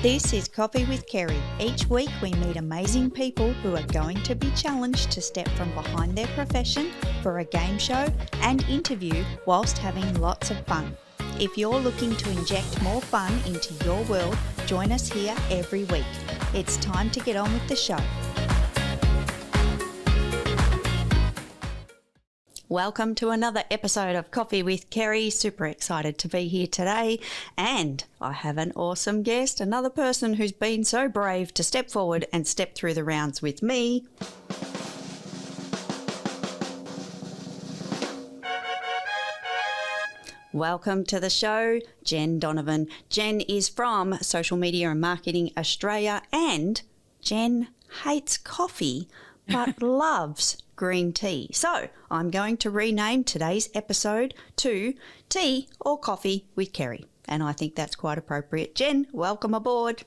This is Coffee with Kerry. Each week we meet amazing people who are going to be challenged to step from behind their profession for a game show and interview whilst having lots of fun. If you're looking to inject more fun into your world, join us here every week. It's time to get on with the show. Welcome to another episode of Coffee with Kerry. Super excited to be here today. And I have an awesome guest, another person who's been so brave to step forward and step through the rounds with me. Welcome to the show, Jenn Donovan. Jenn is from Social Media and Marketing Australia, and Jenn hates coffee but loves green tea. So I'm going to rename today's episode to Tea or Coffee with Kerry, and I think that's quite appropriate. Jenn, welcome aboard.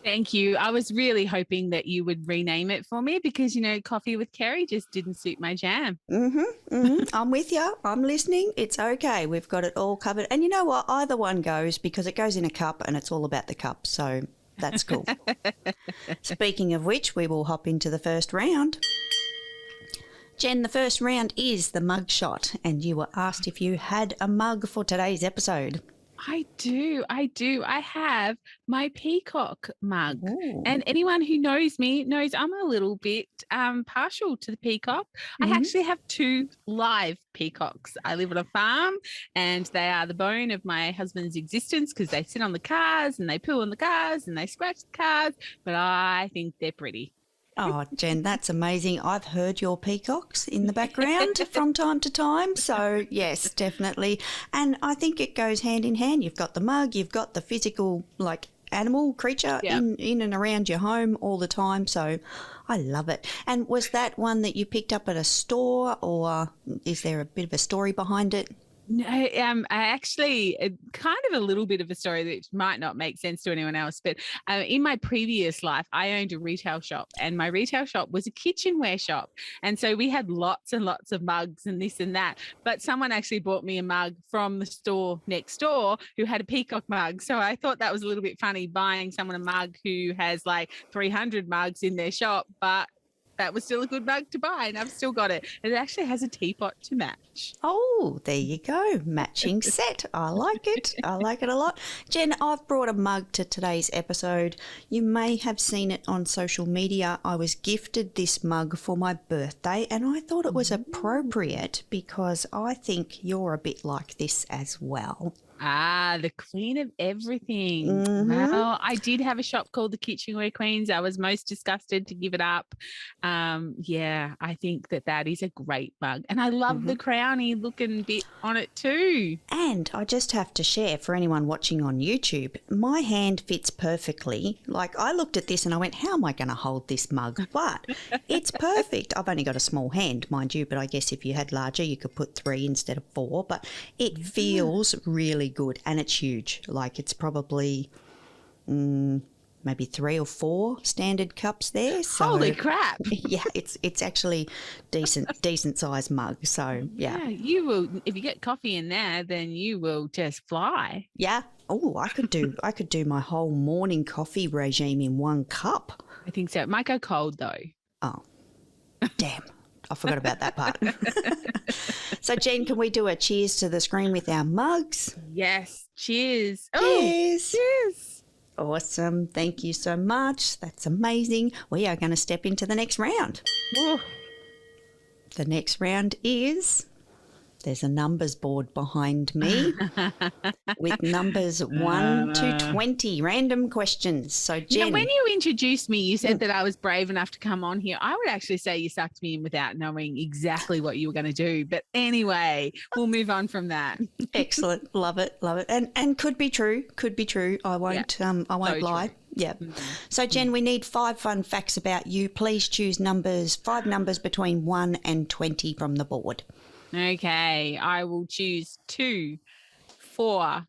Thank you. I was really hoping that you would rename it for me because, you know, Coffee with Kerry just didn't suit my jam. I'm with you. I'm listening. It's okay. We've got it all covered. And you know what? Either one goes because it goes in a cup and it's all about the cup. So that's cool. Speaking of which, we will hop into the first round. Jenn, the first round is the mug shot, and you were asked if you had a mug for today's episode. I do. I have my peacock mug. Ooh. And anyone who knows me knows I'm a little bit partial to the peacock. I actually have two live peacocks. I live on a farm and they are the bone of my husband's existence because they sit on the cars and they poo on the cars and they scratch the cars, but I think they're pretty. Oh, Jenn, that's amazing. I've heard your peacocks in the background from time to time. So, yes, definitely. And I think it goes hand in hand. You've got the mug, you've got the physical, like, animal creature in and around your home all the time. So I love it. And was that one that you picked up at a store, or is there a bit of a story behind it? No, I actually kind of a little bit of a story that might not make sense to anyone else, but in my previous life, I owned a retail shop, and my retail shop was a kitchenware shop. And so we had lots and lots of mugs and this and that, but someone actually bought me a mug from the store next door who had a peacock mug. So I thought that was a little bit funny, buying someone a mug who has like 300 mugs in their shop, but that was still a good mug to buy, and I've still got it. It actually has a teapot to match. Oh, there you go. Matching set. I like it. I like it a lot. Jenn, I've brought a mug to today's episode. You may have seen it on social media. I was gifted this mug for my birthday, and I thought it was appropriate because I think you're a bit like this as well. Ah, the queen of everything. Well, I did have a shop called the Kitchenware Queens. I was most disgusted to give it up. Yeah, I think that is a great mug. And I love the crowny looking bit on it too. And I just have to share for anyone watching on YouTube, my hand fits perfectly. Like, I looked at this and I went, how am I going to hold this mug? But it's perfect. I've only got a small hand, mind you, but I guess if you had larger, you could put 3 instead of 4. But it feels really good, and it's huge. Like, it's probably maybe 3 or 4 standard cups there. So, holy crap! Yeah, it's actually decent size mug. So yeah, you will. If you get coffee in there, then you will just fly. Yeah. Oh, I could do my whole morning coffee regime in 1 cup. I think so. It might go cold though. Oh, damn. I forgot about that part. So, Jenn, can we do a cheers to the screen with our mugs? Yes. Cheers. Cheers. Cheers. Awesome. Thank you so much. That's amazing. We are going to step into the next round. Ooh. The next round is... There's a numbers board behind me with numbers 1 to 20, random questions. So, Jenn. You know, when you introduced me, you said that I was brave enough to come on here. I would actually say you sucked me in without knowing exactly what you were going to do. But anyway, we'll move on from that. Excellent. Love it. Love it. And could be true. I won't lie. True. Yeah. So, Jenn, we need 5 fun facts about you. Please choose 5 numbers between 1 and 20 from the board. Okay, I will choose 2, 4,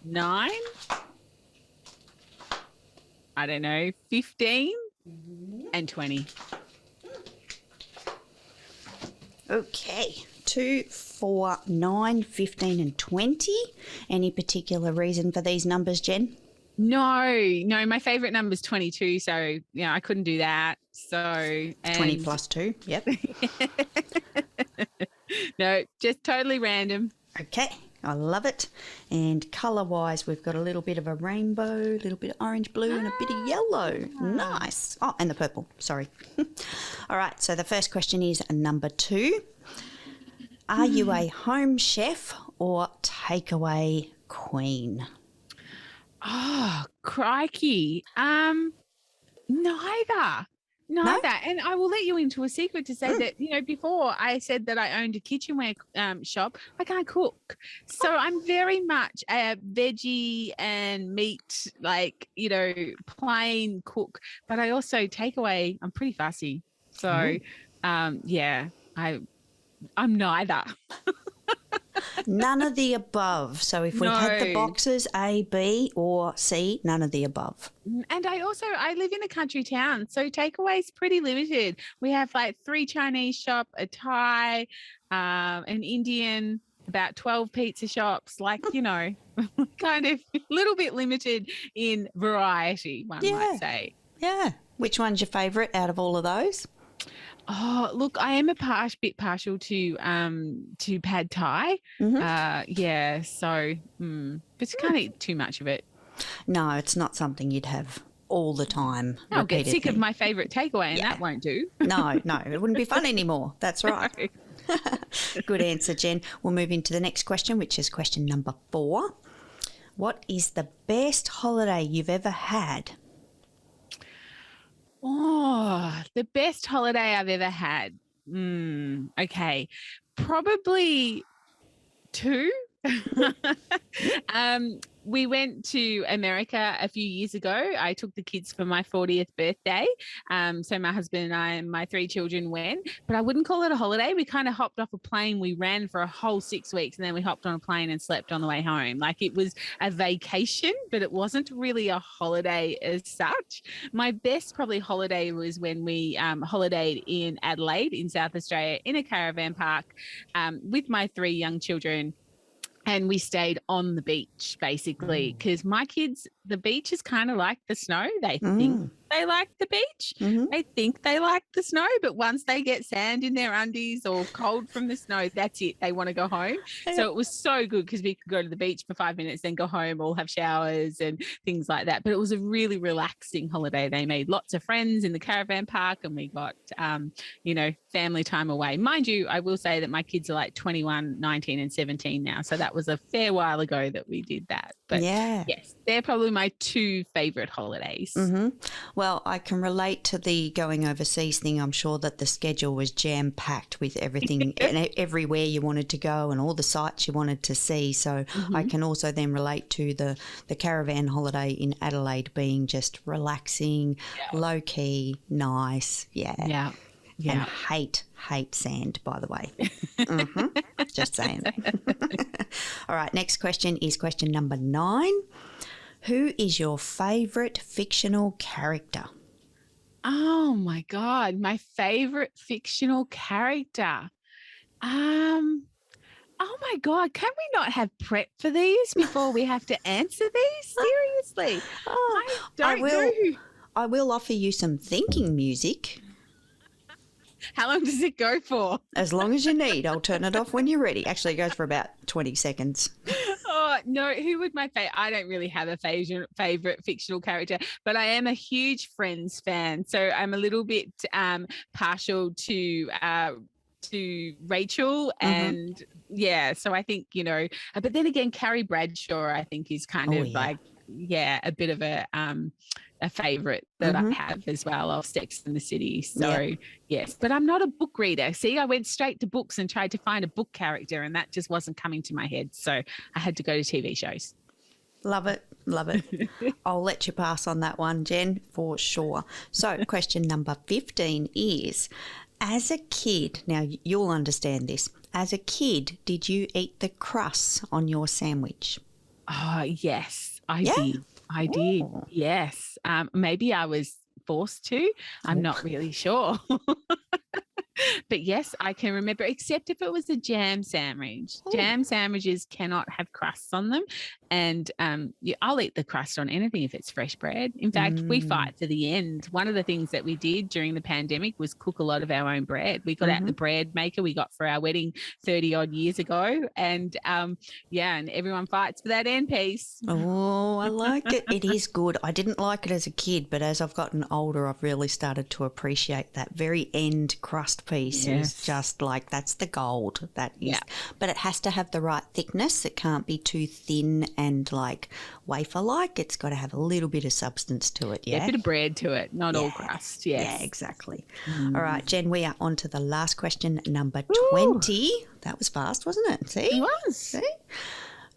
9. I don't know, 15 and 20. Okay, 2, 4, 9, 15 and 20. Any particular reason for these numbers, Jenn? No, my favorite number is 22. So, I couldn't do that. So, 20 plus 2. Yep. No, just totally random. Okay. I love it. And colour-wise, we've got a little bit of a rainbow, a little bit of orange, blue, and a bit of yellow. Nice. Oh, and the purple. Sorry. All right. So the first question is number 2. Are you a home chef or takeaway queen? Oh, crikey. Neither. No? And I will let you into a secret to say that, before I said that I owned a kitchenware shop, I can't cook. So I'm very much a veggie and meat, plain cook. But I also take away, I'm pretty fussy. So, I'm neither. None of the above. So if we had the boxes A, B, or C, none of the above. And I live in a country town, so takeaway's pretty limited. We have 3 Chinese shop, a Thai, an Indian, about 12 pizza shops, kind of a little bit limited in variety, one might say. Yeah. Which one's your favourite out of all of those? Oh, look, I am a bit partial to pad thai. But you can't eat too much of it. No, it's not something you'd have all the time. I'll get sick of my favourite takeaway, and that won't do. No, it wouldn't be fun anymore. That's right. Good answer, Jen. We'll move into the next question, which is question number 4. What is the best holiday you've ever had? Oh, the best holiday I've ever had. Okay. Probably 2. We went to America a few years ago. I took the kids for my 40th birthday. So my husband and I and my 3 children went, but I wouldn't call it a holiday. We kind of hopped off a plane. We ran for a whole 6 weeks, and then we hopped on a plane and slept on the way home. It was a vacation, but it wasn't really a holiday as such. My best probably holiday was when we holidayed in Adelaide in South Australia in a caravan park with my 3 young children. And we stayed on the beach, basically, because my kids, the beach is kind of like the snow. They think they like the beach. They think they like the snow, but once they get sand in their undies or cold from the snow, that's it. They want to go home. So it was so good because we could go to the beach for 5 minutes, then go home, all have showers and things like that. But it was a really relaxing holiday. They made lots of friends in the caravan park, and we got, family time away. Mind you, I will say that my kids are 21, 19 and 17 now. So that was a fair while ago that we did that. But yes, they're probably my 2 favourite holidays. Well, I can relate to the going overseas thing. I'm sure that the schedule was jam-packed with everything and everywhere you wanted to go and all the sites you wanted to see. So I can also then relate to the caravan holiday in Adelaide being just relaxing, low-key, nice. Yeah. And hate sand, by the way. Just saying. All right, next question is question number 9. Who is your favourite fictional character? Oh, my God. My favourite fictional character. Oh, my God. Can we not have prep for these before we have to answer these? Seriously. I will offer you some thinking music. How long does it go for? As long as you need. I'll turn it off when you're ready. Actually, it goes for about 20 seconds. Oh, no. Who would I don't really have a favorite fictional character, but I am a huge Friends fan. So I'm a little bit partial to Rachel and so I think, but then again, Carrie Bradshaw, I think is kind of a bit of a favorite that I have as well of Sex and the City. So yes, but I'm not a book reader. See, I went straight to books and tried to find a book character, and that just wasn't coming to my head. So I had to go to TV shows. Love it. I'll let you pass on that one, Jen, for sure. So question number 15 is, as a kid, now you'll understand this, as a kid, did you eat the crusts on your sandwich? Oh, yes, I did. I did. Yes. Maybe I was forced to. I'm not really sure. But yes, I can remember, except if it was a jam sandwich. Ooh. Jam sandwiches cannot have crusts on them. And I'll eat the crust on anything if it's fresh bread. In fact, we fight to the end. One of the things that we did during the pandemic was cook a lot of our own bread. We got out the bread maker we got for our wedding 30 odd years ago. And and everyone fights for that end piece. Oh, I like it. It is good. I didn't like it as a kid, but as I've gotten older, I've really started to appreciate that very end crust piece. Is just like, that's the gold. That is, but it has to have the right thickness. It can't be too thin and like wafer-like. It's got to have a little bit of substance to it. Yeah, a bit of bread to it, not all crust. Yes. Yeah, exactly. All right, Jen, we are on to the last question, number 20. That was fast, wasn't it? See? It was. See?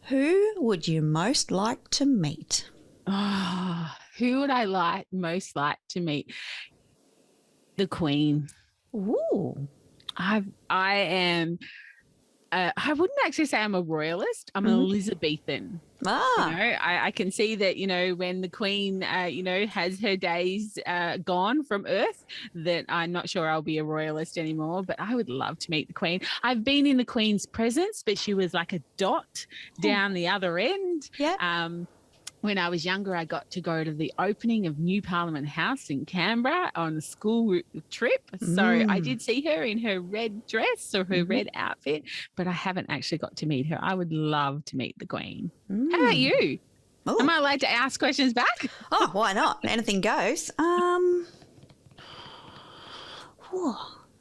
Who would you most like to meet? Oh, who would I most like to meet? The Queen. Ooh. I am. I wouldn't actually say I'm a royalist. I'm an Elizabethan. I can see that, when the Queen, has her days gone from Earth, that I'm not sure I'll be a royalist anymore, but I would love to meet the Queen. I've been in the Queen's presence, but she was like a dot down the other end. Yeah. When I was younger, I got to go to the opening of New Parliament House in Canberra on a school trip. So I did see her in her red dress or her red outfit, but I haven't actually got to meet her. I would love to meet the Queen. How about you? Ooh. Am I allowed to ask questions back? Oh, why not? Anything goes.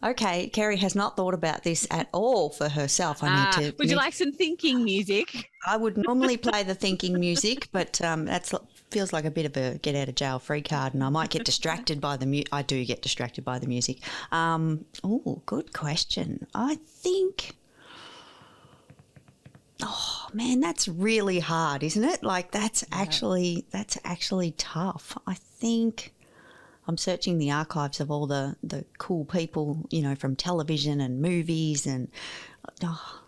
Okay, Kerry has not thought about this at all for herself. Would you like some thinking music? I would normally play the thinking music, but that's feels like a bit of a get out of jail free card, and I might get distracted by the music. I do get distracted by the music. Good question. I think. Oh man, that's really hard, isn't it? Like that's actually tough. I think. I'm searching the archives of all the cool people, from television and movies, and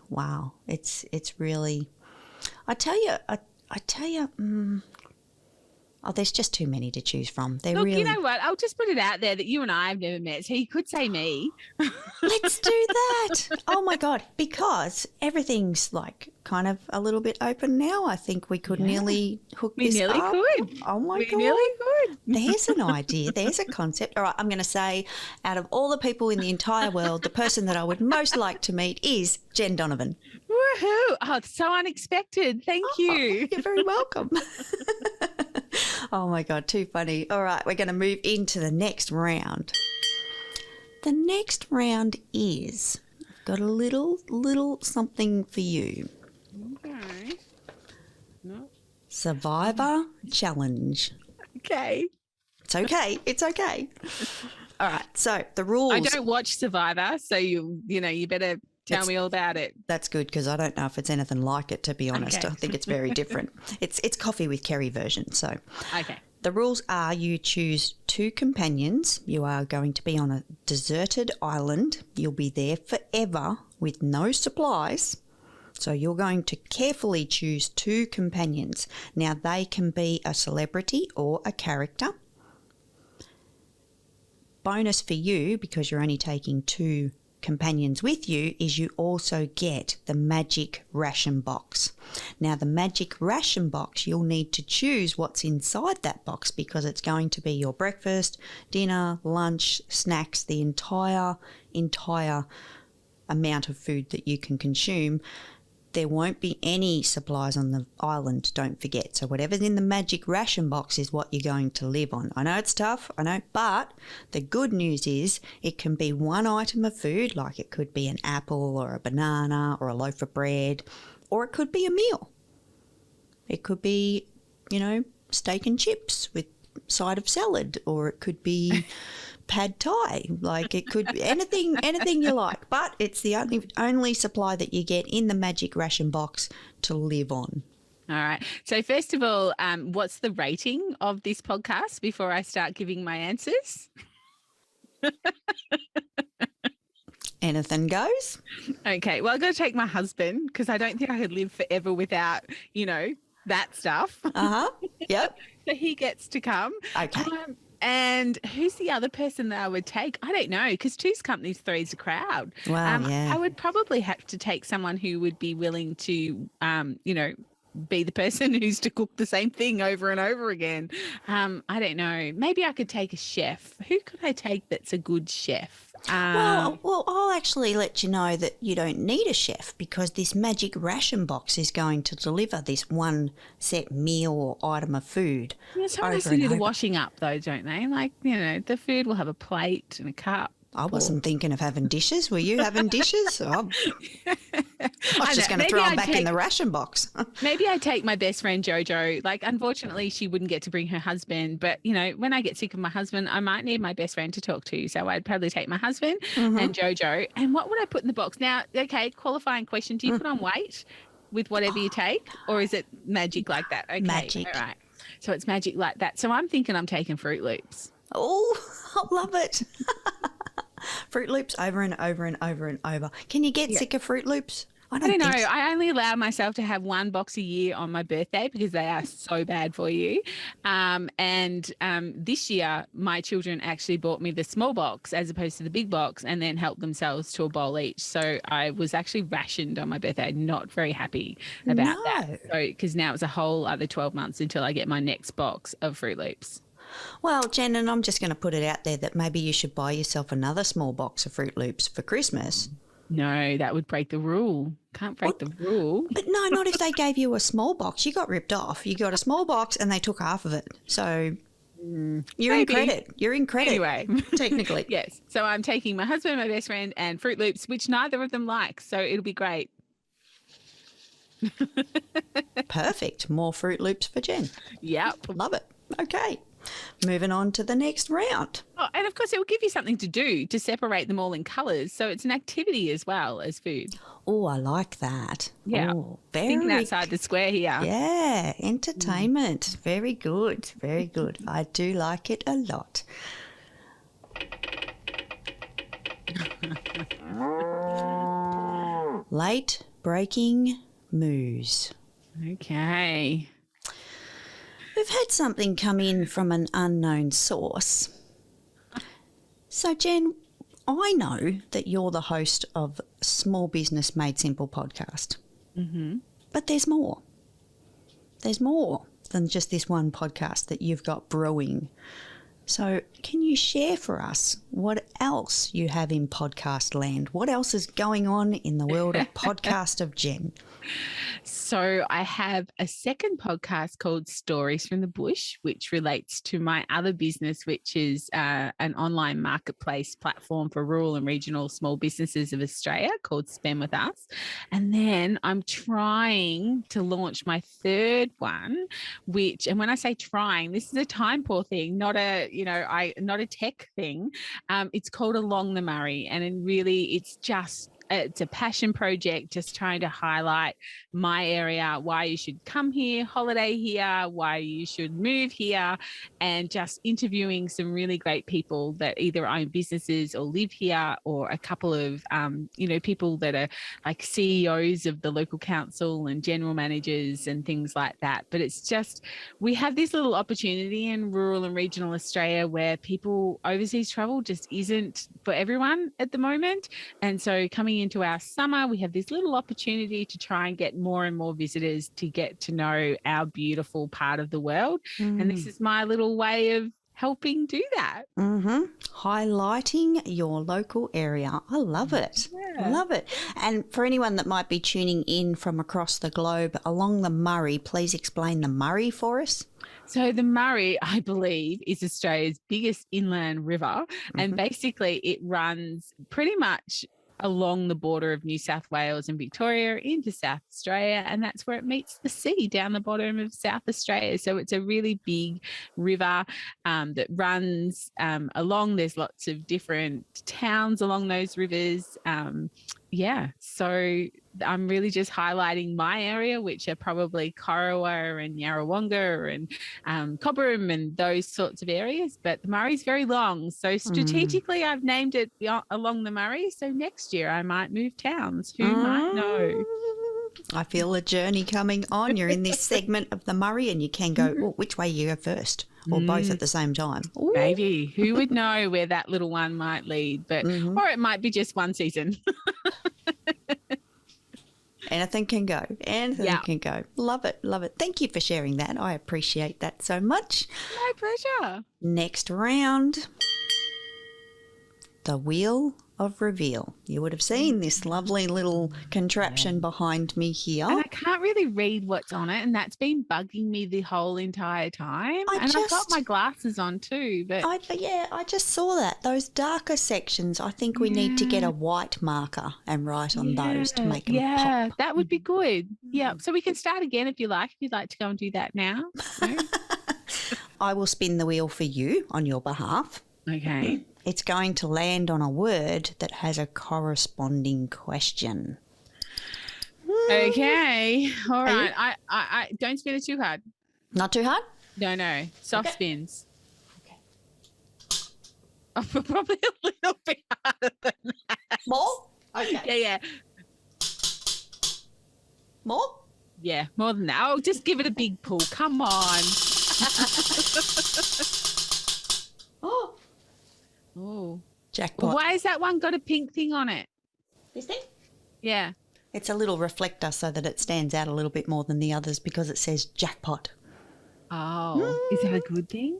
wow, it's really. I tell you, there's just too many to choose from. Look, you know what? I'll just put it out there that you and I have never met, so you could say me. Let's do that. Oh my God, because everything's like kind of a little bit open now. I think we could nearly hook this up. We nearly could. Oh my God. We nearly could. There's an idea. There's a concept. All right, I'm going to say out of all the people in the entire world, the person that I would most like to meet is Jenn Donovan. Woohoo. Oh, it's so unexpected. Thank you. You're very welcome. Oh my God, too funny. All right, we're going to move into the next round. The next round is, I've got a little something for you. Okay. No. Survivor Challenge. Okay. It's okay. It's okay. All right, so the rules. I don't watch Survivor, so you better tell me all about it. That's good, because I don't know if it's anything like it, to be honest. Okay. I think it's very different. It's Coffee with Kerry version. So okay. The rules are you choose 2 companions. You are going to be on a deserted island. You'll be there forever with no supplies. So you're going to carefully choose 2 companions. Now, they can be a celebrity or a character. Bonus for you, because you're only taking 2 companions with you, is you also get the magic ration box. Now, the magic ration box, you'll need to choose what's inside that box, because it's going to be your breakfast, dinner, lunch, snacks, the entire amount of food that you can consume. There won't be any supplies on the island, don't forget. So whatever's in the magic ration box is what you're going to live on. I know it's tough, I know, but the good news is it can be one item of food, like it could be an apple or a banana or a loaf of bread, or it could be a meal. It could be, steak and chips with side of salad, or it could be pad thai. Like it could be anything you like, but it's the only supply that you get in the magic ration box to live on. All right. So first of all, what's the rating of this podcast before I start giving my answers? Anything goes. Okay. Well, I've got to take my husband, because I don't think I could live forever without, that stuff. Yep. So he gets to come. Okay. And who's the other person that I would take? I don't know, because two's company, three's a crowd. Wow, yeah. I would probably have to take someone who would be willing to, be the person who's to cook the same thing over and over again. I don't know. Maybe I could take a chef. Who could I take that's a good chef? Well, I'll actually let you know that you don't need a chef because this magic ration box is going to deliver this one set meal or item of food. Someone has to do the washing up, though, don't they? Like, the food will have a plate and a cup. I wasn't thinking of having dishes. Were you having dishes? Oh. I was just going to throw them back in the ration box. Maybe I take my best friend Jojo. Like, unfortunately, she wouldn't get to bring her husband. But, when I get sick of my husband, I might need my best friend to talk to. So I'd probably take my husband and Jojo. And what would I put in the box? Now, okay, qualifying question. Do you put on weight with whatever you take? Or is it magic like that? Okay, magic. All right. So it's magic like that. So I'm thinking I'm taking Fruit Loops. Oh, I love it. Fruit Loops over and over and over and over. Can you get sick of Fruit Loops? I don't know. So. I only allow myself to have one box a year on my birthday because they are so bad for you. This year, my children actually bought me the small box as opposed to the big box and then helped themselves to a bowl each. So I was actually rationed on my birthday. Not very happy about that. So because now it's a whole other 12 months until I get my next box of Fruit Loops. Well, Jen, and I'm just going to put it out there that maybe you should buy yourself another small box of Fruit Loops for Christmas. No, that would break the rule. Can't break the rule. But no, not if they gave you a small box. You got ripped off. You got a small box and they took half of it. So you're in credit. You're in credit. Anyway. Technically. Yes. So I'm taking my husband, my best friend, and Fruit Loops, which neither of them like. So it'll be great. Perfect. More Fruit Loops for Jen. Yep. Love it. Okay. Moving on to the next round. Oh, and of course, it will give you something to do to separate them all in colours. So it's an activity as well as food. Oh, I like that. Yeah. Oh, very thinking outside the square here. Yeah. Entertainment. Very good. Very good. I do like it a lot. Late breaking news. Okay. We've had something come in from an unknown source. So, Jen, I know that you're the host of Small Business Made Simple podcast. Mm-hmm. But there's more. There's more than just this one podcast that you've got brewing. So can you share for us what else you have in podcast land? What else is going on in the world of podcast of Jen? So I have a second podcast called Stories from the Bush, which relates to my other business, which is an online marketplace platform for rural and regional small businesses of Australia called Spend With Us. And then I'm trying to launch my third one, which, and when I say trying, this is a time poor thing, not a tech thing. It's called Along the Murray, and really it's a passion project, just trying to highlight my area, why you should come here, holiday here, why you should move here, and just interviewing some really great people that either own businesses or live here, or a couple of, people that are like CEOs of the local council and general managers and things like that. But it's just, we have this little opportunity in rural and regional Australia where overseas travel just isn't for everyone at the moment. And so coming into our summer, we have this little opportunity to try and get more and more visitors to get to know our beautiful part of the world. And this is my little way of helping do that. Mm-hmm. Highlighting your local area. I love it. Yeah. I love it. And for anyone that might be tuning in from across the globe, Along the Murray, please explain the Murray for us. So the Murray, I believe, is Australia's biggest inland river. And basically it runs pretty much along the border of New South Wales and Victoria into South Australia, and that's where it meets the sea down the bottom of South Australia. So it's a really big river that runs along. There's lots of different towns along those rivers. So I'm really just highlighting my area, which are probably Corowa and Yarrawonga and Cobram and those sorts of areas. But the Murray's very long. So strategically, I've named it Along the Murray. So next year I might move towns. Who might know? I feel a journey coming on. You're in this segment of the Murray and you can go, well, which way you go first or both at the same time. Ooh. Maybe. Who would know where that little one might lead? But or it might be just one season. Anything can go. Anything can go. Love it. Love it. Thank you for sharing that. I appreciate that so much. My pleasure. Next round. The Wheel of Reveal. You would have seen this lovely little contraption behind me here. And I can't really read what's on it, and that's been bugging me the whole entire time. I've got my glasses on too. But I just saw that. Those darker sections, I think we need to get a white marker and write on those to make them pop. Yeah, that would be good. Yeah, so we can start again if you like. If you'd like to go and do that now. No? I will spin the wheel for you on your behalf. Okay. It's going to land on a word that has a corresponding question. Okay. All right. I don't spin it too hard. Not too hard? No. Soft spins. Okay. Oh, probably a little bit harder than that. More? Okay. Yeah. More? Yeah, more than that. Oh, just give it a big pull. Come on. Oh. Jackpot. Why has that one got a pink thing on it? This thing? Yeah. It's a little reflector so that it stands out a little bit more than the others because it says jackpot. Oh. Is that a good thing?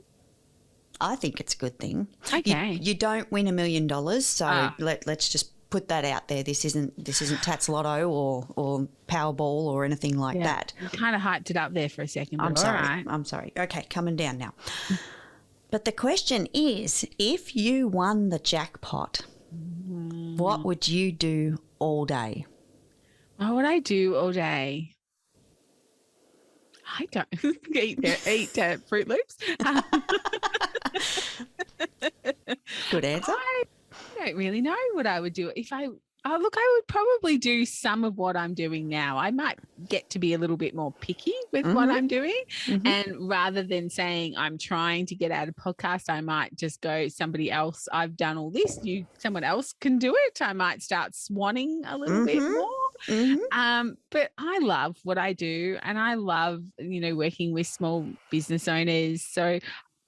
I think it's a good thing. Okay. You don't win $1 million, so let's just put that out there. This isn't Tats Lotto or Powerball or anything like that. You kind of hyped it up there for a second. I'm sorry. All right. I'm sorry. Okay, coming down now. But the question is, if you won the jackpot, what would you do all day? What would I do all day? I don't eat Fruit Loops. Good answer. I don't really know what I would do if I would probably do some of what I'm doing now. I might get to be a little bit more picky with what I'm doing. And rather than saying I'm trying to get out a podcast, I might just go, somebody else, I've done all this, someone else can do it. I might start swanning a little bit more. But I love what I do, and I love, working with small business owners. So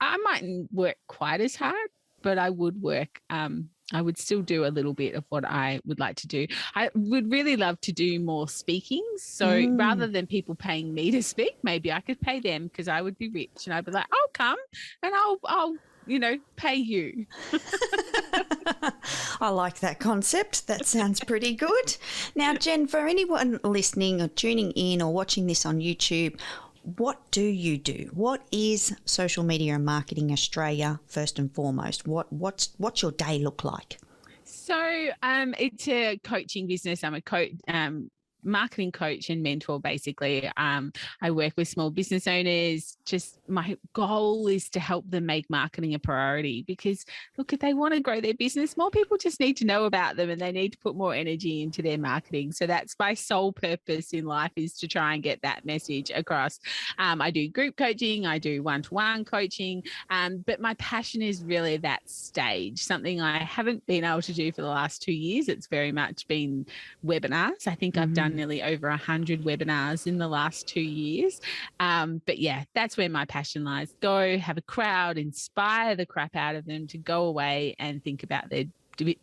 I mightn't work quite as hard, but I would work I would still do a little bit of what I would like to do. I would really love to do more speaking. So rather than people paying me to speak, maybe I could pay them because I would be rich and I'd be like, I'll come and I'll pay you. I like that concept. That sounds pretty good. Now, Jen, for anyone listening or tuning in or watching this on YouTube, what do you do? What is Social Media and Marketing Australia first and foremost? What's your day look like? So it's a coaching business. I'm a marketing coach and mentor, basically. I work with small business owners. Just my goal is to help them make marketing a priority because, look, if they want to grow their business, more people just need to know about them and they need to put more energy into their marketing. So that's my sole purpose in life, is to try and get that message across. I do group coaching, I do one-to-one coaching, but my passion is really that stage, something I haven't been able to do for the last 2 years. It's very much been webinars. I think I've done nearly over 100 webinars in the last 2 years. But yeah, that's where my passion lies. Go have a crowd, inspire the crap out of them to go away and think about their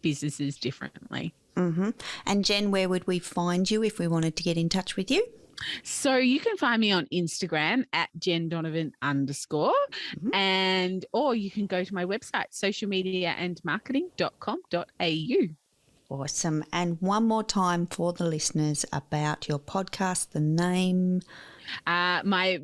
businesses differently. And Jen, where would we find you if we wanted to get in touch with you? So you can find me on Instagram at Jenn Donovan _ and or you can go to my website, socialmediaandmarketing.com.au. Awesome. And one more time for the listeners about your podcast, the name. My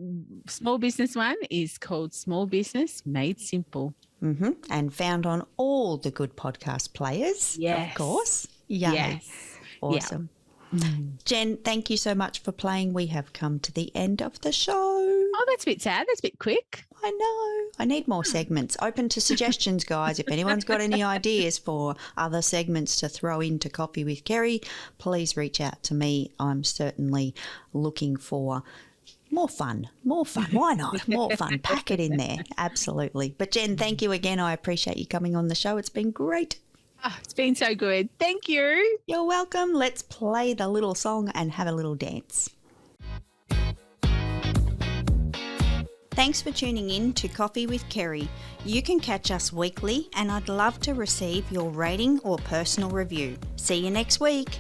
small business one is called Small Business Made Simple. And found on all the good podcast players, of course. Yay. Yes. Awesome. Yeah. Jen, thank you so much for playing. We have come to the end of the show. Oh, that's a bit sad. That's a bit quick. I know. I need more segments. Open to suggestions, guys. If anyone's got any ideas for other segments to throw into Coffee with Kerry, please reach out to me. I'm certainly looking for more fun. Why not? More fun. Pack it in there. Absolutely. But Jen, thank you again. I appreciate you coming on the show. It's been great. Oh, it's been so good. Thank you. You're welcome. Let's play the little song and have a little dance. Thanks for tuning in to Coffee with Kerry. You can catch us weekly, and I'd love to receive your rating or personal review. See you next week.